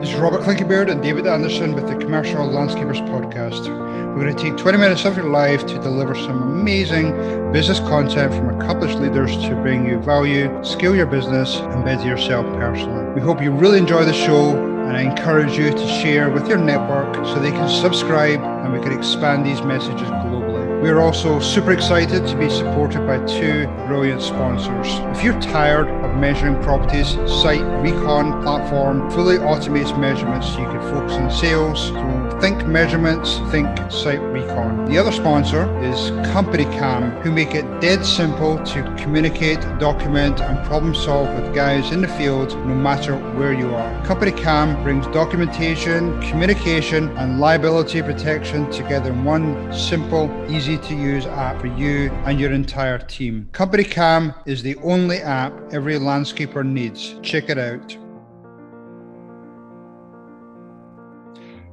This is Robert Clinkybeard and David Anderson with the Commercial Landscapers Podcast. We're going to take 20 minutes of your life to deliver some amazing business content from accomplished leaders to bring you value, scale your business, and better yourself personally. We hope you really enjoy the show, and I encourage you to share with your network so they can subscribe and we can expand these messages globally. We are also super excited to be supported by two brilliant sponsors. If you're tired of measuring properties, Site Recon platform fully automates measurements so you can focus on sales. So think measurements, think Site Recon. The other sponsor is Company Cam, who make it dead simple to communicate, document, and problem solve with guys in the field, no matter where you are. Company Cam brings documentation, communication, and liability protection together in one simple, easy to use app for you and your entire team. Company Cam is the only app every landscaper needs. Check it out.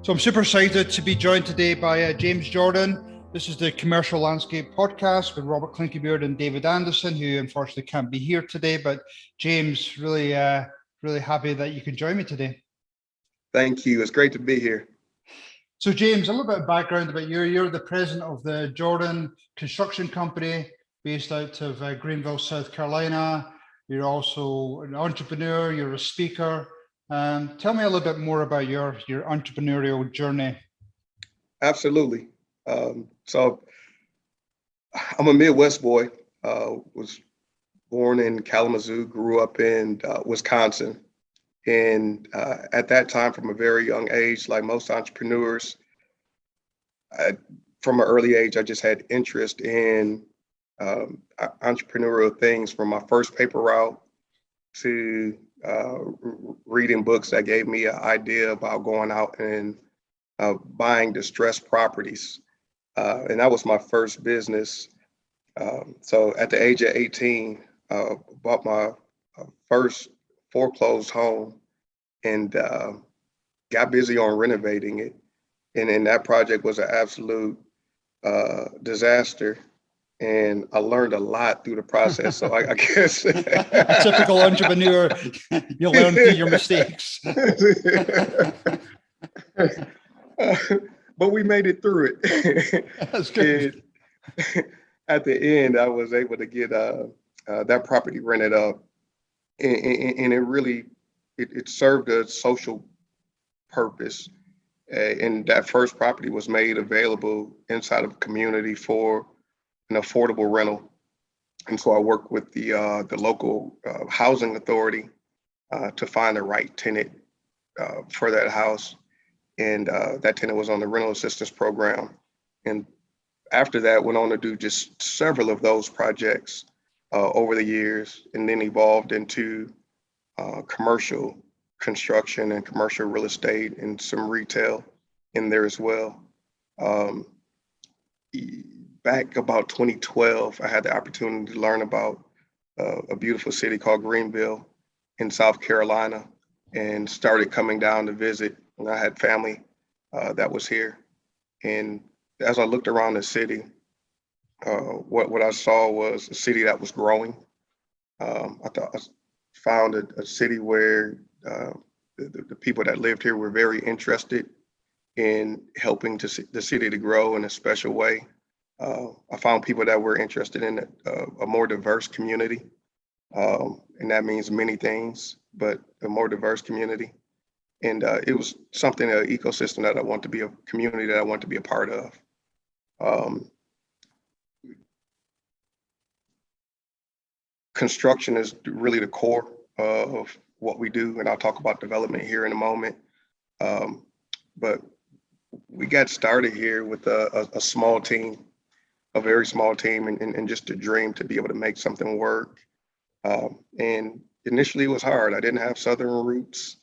So I'm super excited to be joined today by James Jordon. This is the Commercial Landscape Podcast with Robert Clinkybeard and David Anderson, who unfortunately can't be here today. But James, really happy that you can join me today. Thank you. It's great to be here. So James, a little bit of background about you. You're the president of the Jordon Construction Company based out of Greenville, South Carolina. You're also an entrepreneur, you're a speaker. Tell me a little bit more about your entrepreneurial journey. Absolutely. So I'm a Midwest boy, was born in Kalamazoo, grew up in Wisconsin. And at that time, from a very young age, like most entrepreneurs, from an early age, I just had interest in entrepreneurial things, from my first paper route to reading books that gave me an idea about going out and buying distressed properties. And that was my first business. So at the age of 18, bought my first foreclosed home and got busy on renovating it. And then that project was an absolute disaster. And I learned a lot through the process. So I guess a typical entrepreneur, you learn through your mistakes. But we made it through it. That's good. And at the end, I was able to get that property rented up. And it really, it served a social purpose. And that first property was made available inside of a community for an affordable rental. And so I worked with the local housing authority to find the right tenant for that house. And that tenant was on the rental assistance program. And after that, went on to do just several of those projects over the years, and then evolved into commercial construction and commercial real estate and some retail in there as well. Back about 2012, I had the opportunity to learn about a beautiful city called Greenville in South Carolina, and started coming down to visit. And I had family that was here. And as I looked around the city, what I saw was a city that was growing. I found a city where the people that lived here were very interested in helping the city to grow in a special way. I found people that were interested in a more diverse community. And that means many things, but a more diverse community. And it was something, an ecosystem that I want to be, a community that I want to be a part of. Construction is really the core of what we do, and I'll talk about development here in a moment. But we got started here with a small team, a very small team, and just a dream to be able to make something work. And initially it was hard. I didn't have Southern roots,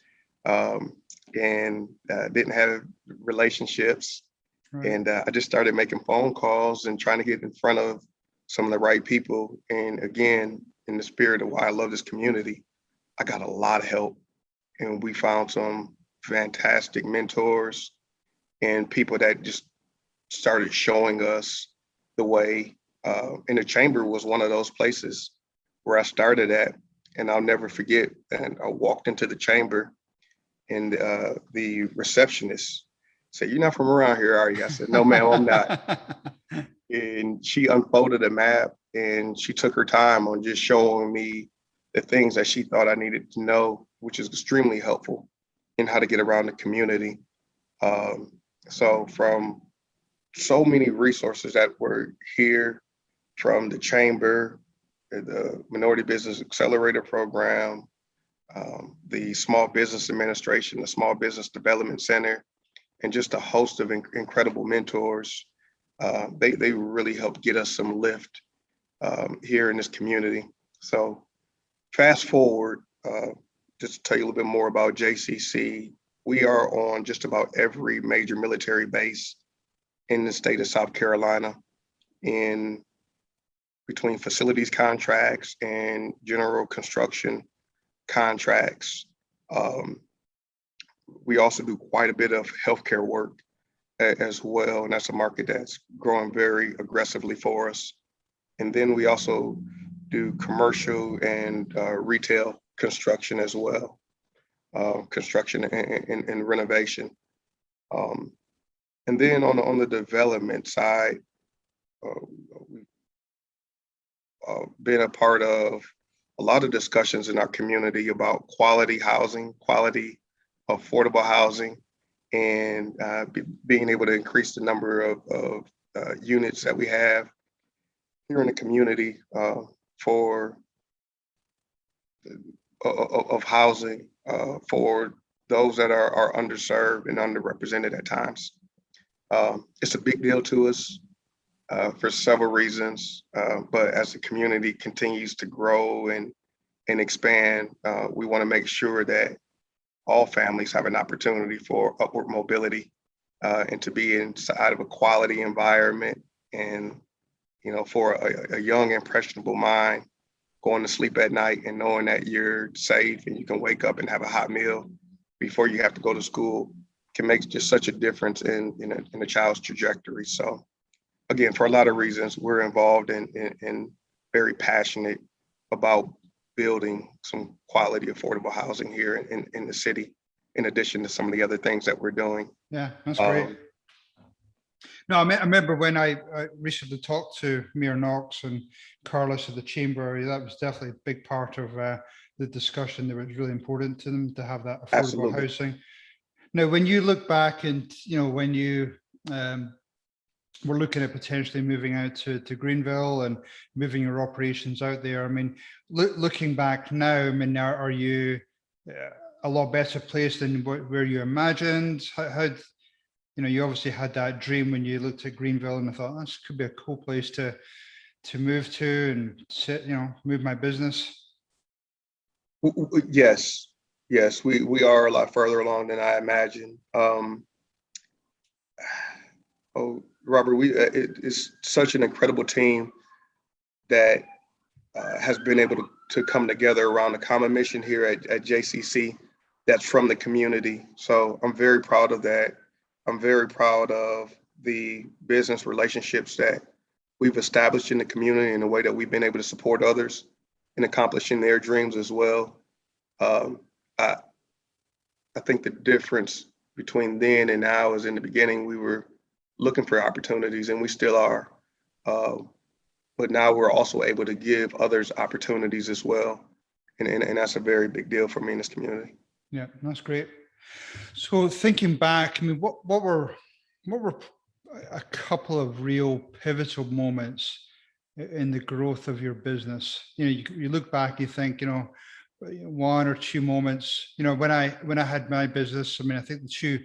and didn't have relationships. Right. And I just started making phone calls and trying to get in front of some of the right people. And again, in the spirit of why I love this community, I got a lot of help. And we found some fantastic mentors and people that just started showing us the way. And the chamber was one of those places where I started at. And I'll never forget, and I walked into the chamber And the receptionist said, "You're not from around here, are you?" I said, "No, ma'am, I'm not." And she unfolded a map and she took her time on just showing me the things that she thought I needed to know, which is extremely helpful in how to get around the community. Um, so from so many resources that were here, from the chamber, the Minority Business Accelerator Program, the Small Business Administration, the Small Business Development Center, and just a host of incredible mentors. They really helped get us some lift here in this community. So fast forward, just to tell you a little bit more about JCC, we are on just about every major military base in the state of South Carolina, in between facilities contracts and general construction contracts. We also do quite a bit of healthcare work as well, and that's a market that's growing very aggressively for us. And then we also do commercial and retail construction as well, construction and renovation. And then on the development side, we've been a part of a lot of discussions in our community about quality housing, quality affordable housing, and being able to increase the number of units that we have here in the community for of housing for those that are underserved and underrepresented at times. It's a big deal to us for several reasons, but as the community continues to grow and expand, we want to make sure that all families have an opportunity for upward mobility and to be inside of a quality environment. And, you know, for a young, impressionable mind, going to sleep at night and knowing that you're safe and you can wake up and have a hot meal before you have to go to school can make just such a difference in a child's trajectory. So again, for a lot of reasons, we're involved in very passionate about building some quality, affordable housing here in the city, in addition to some of the other things that we're doing. Yeah, that's great. No, I remember when I recently talked to Mayor Knox and Carlos at the chamber, that was definitely a big part of the discussion. That was really important to them to have that affordable Absolutely. housing. Now, when you look back and, you know, when you were looking at potentially moving out to Greenville and moving your operations out there, I mean, looking back now, I mean, are you a lot better placed than where you imagined? How, you know, you obviously had that dream when you looked at Greenville and I thought, this could be a cool place to move to and sit, you know, move my business. Yes, we are a lot further along than I imagined. Robert, it's such an incredible team that has been able to come together around a common mission here at JCC that's from the community. So I'm very proud of that. I'm very proud of the business relationships that we've established in the community and the way that we've been able to support others in accomplishing their dreams as well. I think the difference between then and now is in the beginning, we were looking for opportunities and we still are. But now we're also able to give others opportunities as well. And that's a very big deal for me in this community. Yeah, that's great. So thinking back, I mean, what were a couple of real pivotal moments in the growth of your business? You know, you look back, you think, you know, one or two moments, you know, when I had my business, I mean, I think the two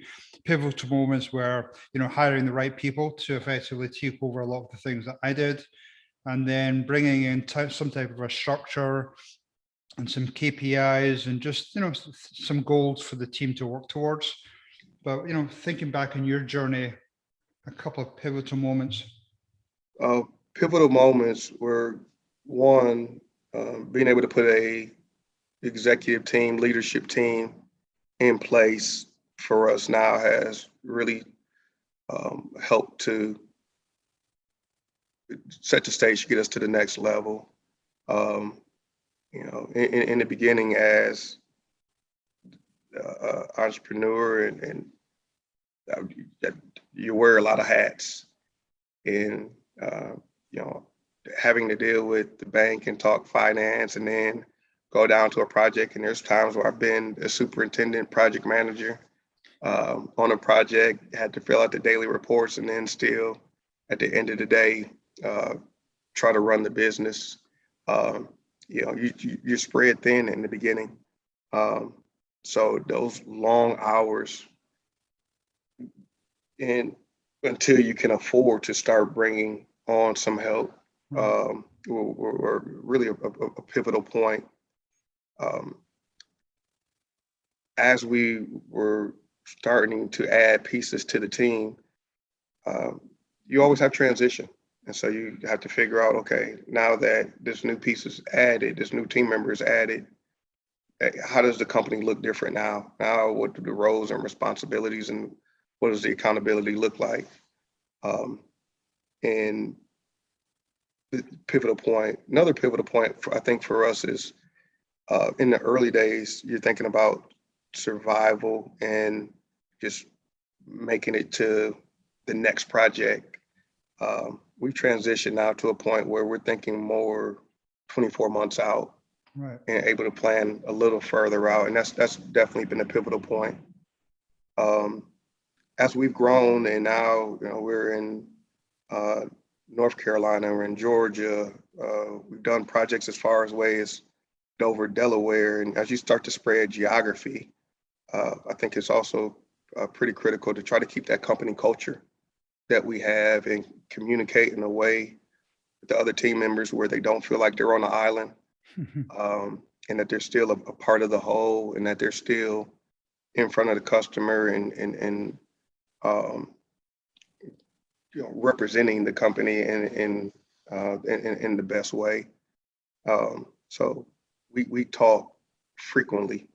pivotal moments were, you know, hiring the right people to effectively take over a lot of the things that I did, and then bringing in some type of a structure and some KPIs and just, you know, some goals for the team to work towards. But, you know, thinking back on your journey, a couple of pivotal moments. Pivotal moments were one, being able to put a executive team, leadership team in place for us now has really helped to set the stage to get us to the next level. You know, in the beginning, as entrepreneur, and that you wear a lot of hats, and you know, having to deal with the bank and talk finance, and then go down to a project. And there's times where I've been a superintendent, project manager on a project, had to fill out the daily reports, and then still at the end of the day try to run the business. You know, you're spread thin in the beginning. So those long hours, and until you can afford to start bringing on some help, were really a pivotal point. As we were starting to add pieces to the team, you always have transition. And so you have to figure out, okay, now that this new piece is added, this new team member is added, how does the company look different now? Now, what do the roles and responsibilities and what does the accountability look like? And the pivotal point, another pivotal point, I think for us is in the early days, you're thinking about survival and just making it to the next project. We've transitioned now to a point where we're thinking more 24 months out, right, and able to plan a little further out. And that's definitely been a pivotal point. As we've grown, and now, you know, we're in North Carolina, we're in Georgia. We've done projects as far away as Dover, Delaware. And as you start to spread geography, I think it's also pretty critical to try to keep that company culture that we have and communicate in a way with the other team members where they don't feel like they're on the island, and that they're still a part of the whole, and that they're still in front of the customer and you know, representing the company in the best way. So we talk frequently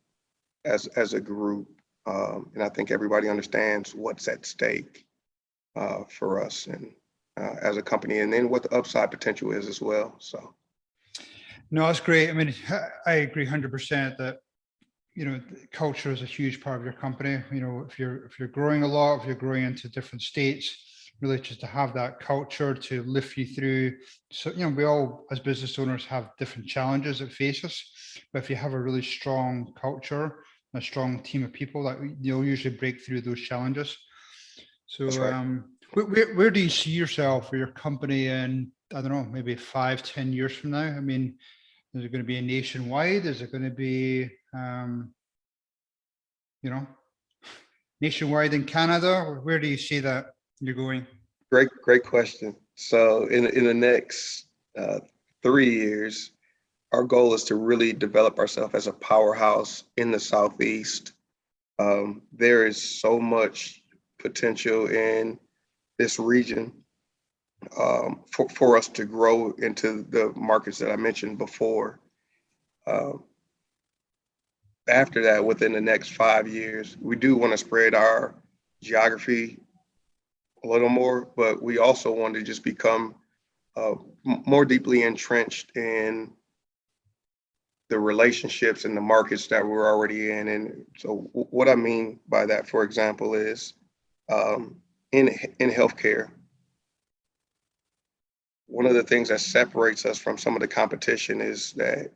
as a group, and I think everybody understands what's at stake for us and as a company, and then what the upside potential is as well. So, no, that's great. I mean, I agree 100% that, you know, culture is a huge part of your company. You know, if you're growing a lot, if you're growing into different states, really just to have that culture to lift you through. So, you know, we all as business owners have different challenges that face us, but if you have a really strong culture, a strong team of people, that you'll usually break through those challenges. So, right. Where do you see yourself or your company in, I don't know, maybe 5-10 years from now? I mean, is it going to be a nationwide? Is it going to be, you know, nationwide in Canada? Or where do you see that you're going? Great question. So in the next 3 years, our goal is to really develop ourselves as a powerhouse in the Southeast. There is so much potential in this region for us to grow into the markets that I mentioned before. After that, within the next 5 years, we do want to spread our geography a little more, but we also want to just become more deeply entrenched in the relationships and the markets that we're already in. And so what I mean by that, for example, is in healthcare, one of the things that separates us from some of the competition is that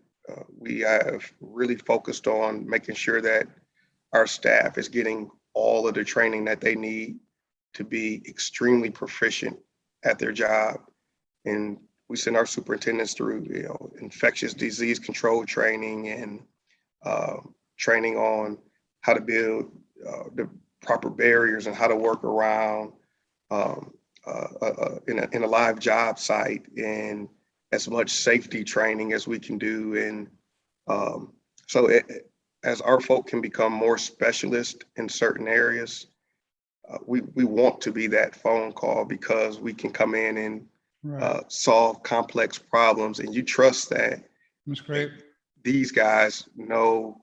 we have really focused on making sure that our staff is getting all of the training that they need to be extremely proficient at their job. And we send our superintendents through, you know, infectious disease control training and training on how to build the proper barriers and how to work around in a live job site, and as much safety training as we can do. And as our folk can become more specialist in certain areas, we want to be that phone call, because we can come in and right, solve complex problems, and you trust that. That's great. These guys know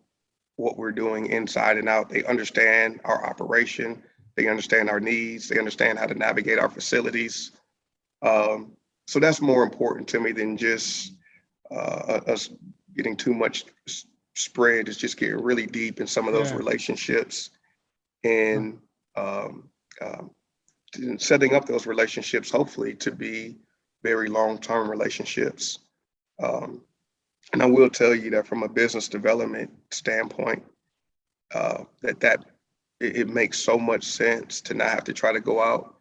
what we're doing inside and out. They understand our operation. They understand our needs. They understand how to navigate our facilities. So that's more important to me than just us getting too much spread is just getting really deep in some of those Yeah. relationships, and um, um, setting up those relationships, hopefully to be very long-term relationships. Um, and I will tell you that from a business development standpoint, that it makes so much sense to not have to try to go out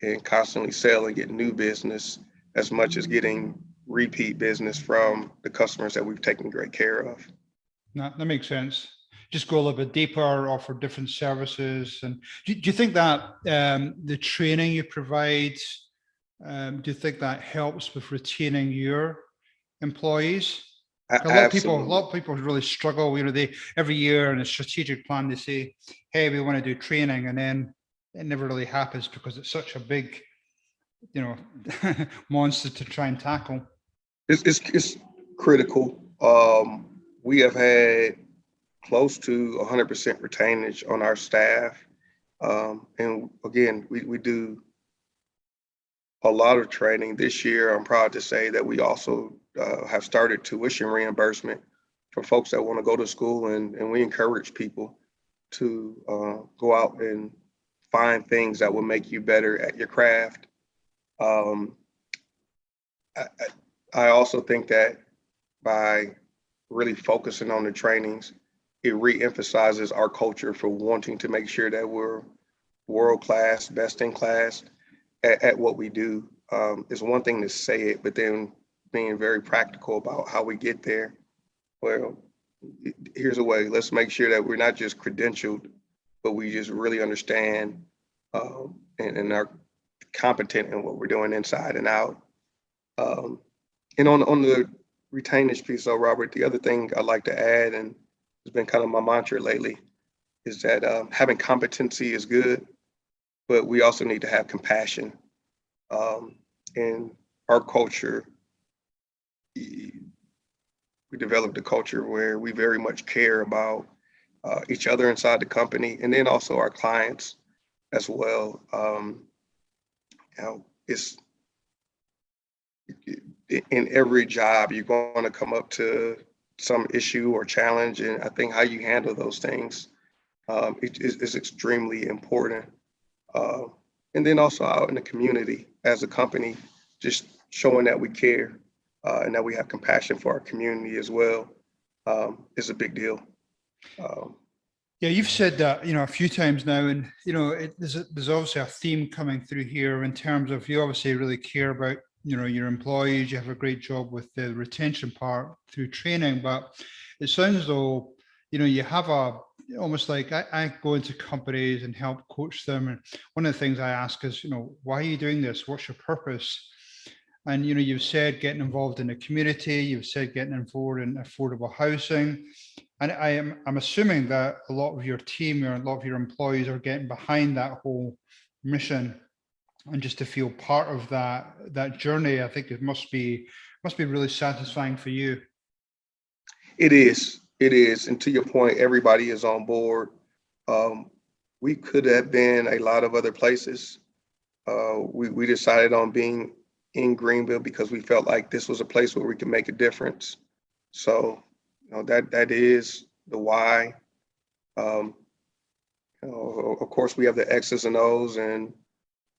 and constantly sell and get new business as much as getting repeat business from the customers that we've taken great care of. No, that makes sense. Just go a little bit deeper, offer different services. And do you think that the training you provide, do you think that helps with retaining your employees? A Absolutely. lot of people really struggle. They every year in a strategic plan they say, "Hey, we want to do training," and then it never really happens because it's such a big, monster to try and tackle. It's critical. We have had close to 100% retainage on our staff. And again, we do a lot of training this year. I'm proud to say that we also have started tuition reimbursement for folks that want to go to school, and we encourage people to go out and find things that will make you better at your craft. Um, I, I also think that by really focusing on the trainings, it re-emphasizes our culture for wanting to make sure that we're world class, best in class at what we do. It's one thing to say it, but then being very practical about how we get there. Well, here's a way. Let's make sure that we're not just credentialed, but we just really understand and are competent in what we're doing inside and out. Um, and on the retainage piece, though, Robert, the other thing I like to add, and it's been kind of my mantra lately, is that having competency is good, but we also need to have compassion. In our culture, we developed a culture where we very much care about each other inside the company, and then also our clients as well. It's in every job you're going to come up to some issue or challenge, and I think how you handle those things is extremely important. Uh, and then also out in the community as a company, just showing that we care and that we have compassion for our community as well is a big deal. Um, Yeah, you've said that a few times now, and there's obviously a theme coming through here in terms of you obviously really care about your employees. You have a great job with the retention part through training, but it sounds as though you have a almost like I go into companies and help coach them, and one of the things I ask is why are you doing this? What's your purpose? And you've said getting involved in the community. You've said getting involved in affordable housing. And I'm assuming that a lot of your team or a lot of your employees are getting behind that whole mission, and just to feel part of that journey, I think it must be really satisfying for you. it is. And to your point, everybody is on board. Um, we could have been a lot of other places. We decided on being in Greenville because we felt like this was a place where we could make a difference. So, that is the why. Um, of course, we have the X's and O's, and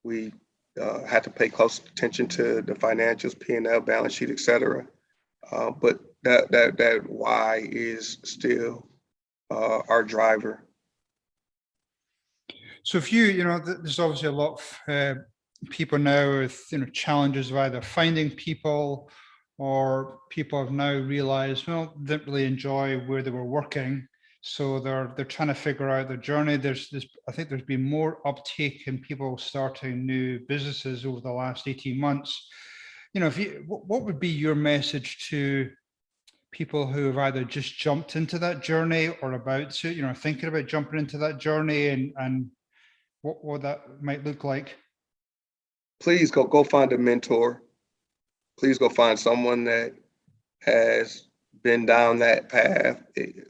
we had to pay close attention to the financials, P&L, balance sheet, et cetera. But that why is still our driver. So if there's obviously a lot of people now with challenges of either finding people, or people have now realized, well, they didn't really enjoy where they were working, so they're trying to figure out their journey. I think there's been more uptake in people starting new businesses over the last 18 months. What would be your message to people who have either just jumped into that journey or about to, thinking about jumping into that journey, and what that might look like? Please go find a mentor. Please go find someone that has been down that path.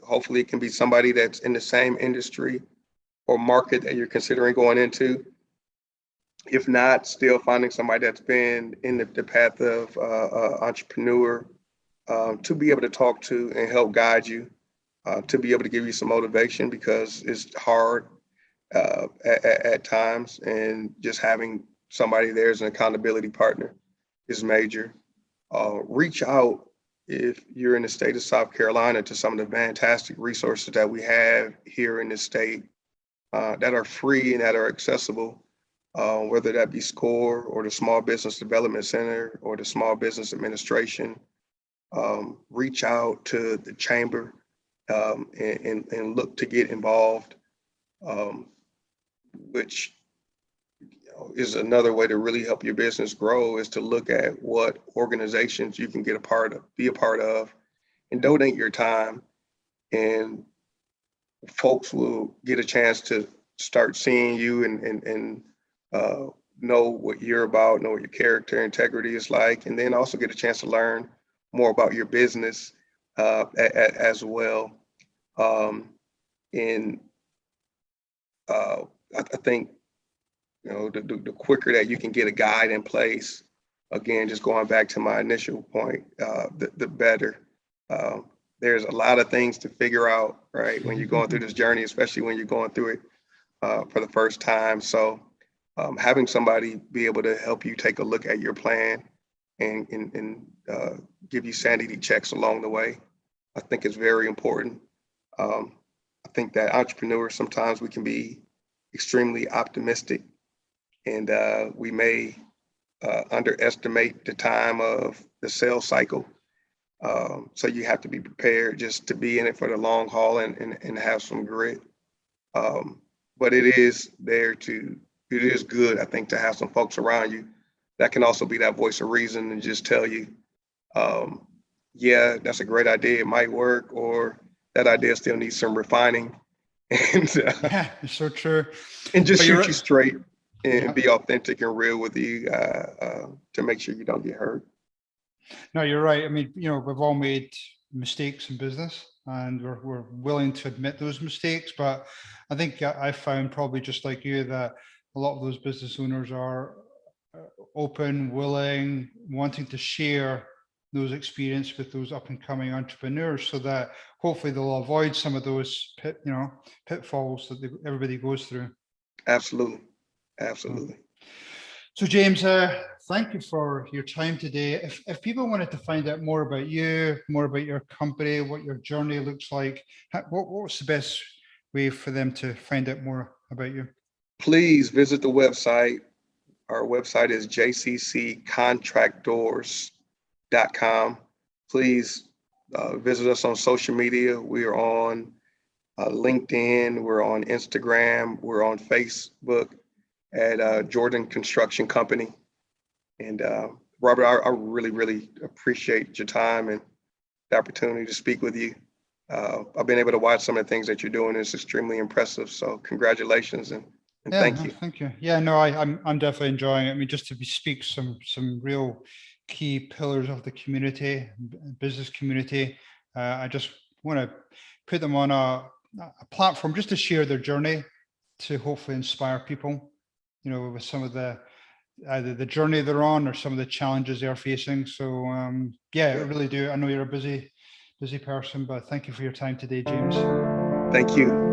Hopefully, it can be somebody that's in the same industry or market that you're considering going into. If not, still finding somebody that's been in the path of entrepreneur to be able to talk to and help guide you. to be able to give you some motivation because it's hard at times, and just having somebody there as an accountability partner is major. Reach out if you're in the state of South Carolina to some of the fantastic resources that we have here in the state that are free and that are accessible, whether that be SCORE or the Small Business Development Center or the Small Business Administration. Reach out to the chamber and look to get involved, which is another way to really help your business grow, is to look at what organizations you can be a part of, and donate your time. And folks will get a chance to start seeing you and know what you're about, know what your character integrity is like, and then also get a chance to learn more about your business as well. I think, the quicker that you can get a guide in place, again, just going back to my initial point, the better. There's a lot of things to figure out, right, when you're going through this journey, especially when you're going through it for the first time. So having somebody be able to help you take a look at your plan and give you sanity checks along the way, I think is very important. I think that entrepreneurs, sometimes we can be extremely optimistic, and we may underestimate the time of the sales cycle. So you have to be prepared just to be in it for the long haul and have some grit. But it is good, I think, to have some folks around you that can also be that voice of reason and just tell you, yeah, that's a great idea, it might work, or that idea still needs some refining. And yeah, it's so true. And just shoot you straight and be authentic and real with you to make sure you don't get hurt. No, you're right. I mean, we've all made mistakes in business, and we're willing to admit those mistakes. But I think I found, probably just like you, that a lot of those business owners are open, willing, wanting to share those experiences with those up and coming entrepreneurs, so that hopefully they'll avoid some of those pitfalls that everybody goes through. Absolutely. So James, thank you for your time today. If people wanted to find out more about you, more about your company, what your journey looks like, what's the best way for them to find out more about you? Please visit the website. Our website is jcccontractors.com. Please visit us on social media. We are on LinkedIn, we're on Instagram, we're on Facebook at Jordon Construction Company. And Robert, I really, really appreciate your time and the opportunity to speak with you. I've been able to watch some of the things that you're doing. It's extremely impressive. So congratulations and thank you. Thank you. Yeah, no, I'm definitely enjoying it. I mean, just to speak some real key pillars of the community, business community. I just want to put them on a platform just to share their journey, to hopefully inspire people, with some of either the journey they're on or some of the challenges they're facing. So I really do. I know you're a busy person, but thank you for your time today, James. Thank you.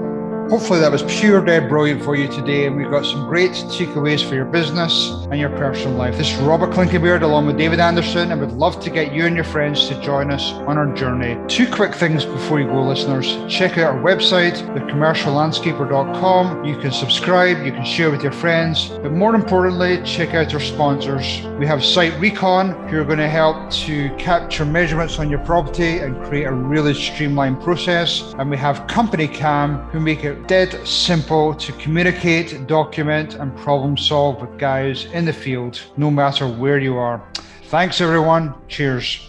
Hopefully that was pure dead brilliant for you today, and we've got some great takeaways for your business and your personal life. This is Robert Clinkenbeard along with David Anderson, and would love to get you and your friends to join us on our journey. 2 quick things before you go, listeners. Check out our website, thecommerciallandscaper.com. You can subscribe, you can share with your friends, but more importantly, check out our sponsors. We have Site Recon, who are going to help to capture measurements on your property and create a really streamlined process. And we have Company Cam, who make it dead simple to communicate, document, and problem solve with guys in the field, no matter where you are. Thanks, everyone. Cheers.